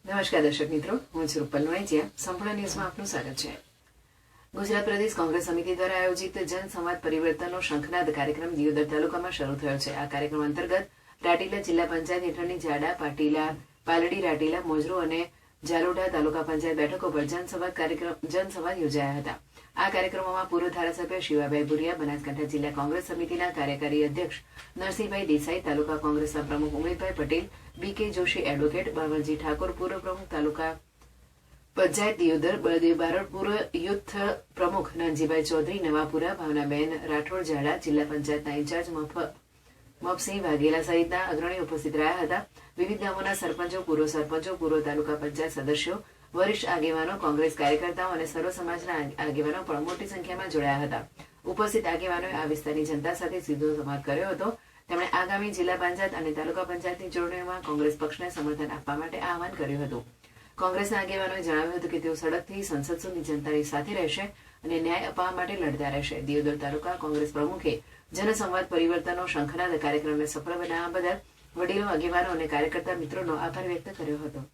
નમસ્કાર દર્શક મિત્રો, હું છું રૂપલ નોઈજીયા. સંપૂર્ણ ન્યૂઝમાં આપનું સ્વાગત છે. ગુજરાત પ્રદેશ કોંગ્રેસ સમિતિ દ્વારા આયોજિત જનસંવાદ પરિવર્તનનો શંખનાદ કાર્યક્રમ દિયોદર તાલુકામાં શરૂ થયો છે. આ કાર્યક્રમ અંતર્ગત રાટીલા જિલ્લા પંચાયત હેઠળની જાડા, પાટીલા, પાલડી, રાટીલા, મોજરો અને જાલોડા તાલુકા પંચાયત બેઠકો પર જનસંવાદ યોજાયા હતા. આ કાર્યક્રમોમાં પૂર્વ ધારાસભ્ય શિવાભાઈ ભુરિયા, બનાસકાંઠા જિલ્લા કોંગ્રેસ સમિતિના કાર્યકારી અધ્યક્ષ નરસિંહભાઈ દેસાઈ, તાલુકા કોંગ્રેસના પ્રમુખ ઉમેશભાઈ પટેલ, બીકે જોશી એડવોકેટ, બાવળજી ઠાકોર પૂર્વ પ્રમુખ તાલુકા પંચાયત દિયોદર, બળદેવ બારોટ પૂર્વ યુથ પ્રમુખ, નાનજીભાઈ ચૌધરી નવાપુરા, ભાવનાબેન રાઠોડ જાડા, જિલ્લા પંચાયતના ઇન્ચાર્જ મપસિંહ વાઘેલા સહિતના અગ્રણીઓ ઉપસ્થિત રહ્યા હતા. વિવિધ ગામોના સરપંચો, પૂર્વ તાલુકા પંચાયત સદસ્યો, વરિષ્ઠ આગેવાનો, કોંગ્રેસ કાર્યકર્તાઓ અને સર્વ સમાજના આગેવાનો પણ મોટી સંખ્યામાં જોડાયા હતા. ઉપસ્થિત આગેવાનોએ આ વિસ્તારની જનતા સાથે સીધો સંવાદ કર્યો હતો. તેમણે આગામી જિલ્લા પંચાયત અને તાલુકા પંચાયતની ચૂંટણીઓમાં કોંગ્રેસ પક્ષને સમર્થન આપવા માટે આહવાન કર્યું હતું. કોંગ્રેસના આગેવાનોએ જણાવ્યું હતું કે તેઓ સડકથી સંસદ સુધી જનતાની સાથે રહેશે અને ન્યાય અપાવવા માટે લડતા રહેશે. દિયોદર તાલુકા કોંગ્રેસ પ્રમુખે જનસંવાદ પરિવર્તનનો શંખનાદ કાર્યક્રમને સફળ બનાવવા બદલ વડીલો, આગેવાનો અને કાર્યકર્તા મિત્રોનો આભાર વ્યક્ત કર્યો હતો.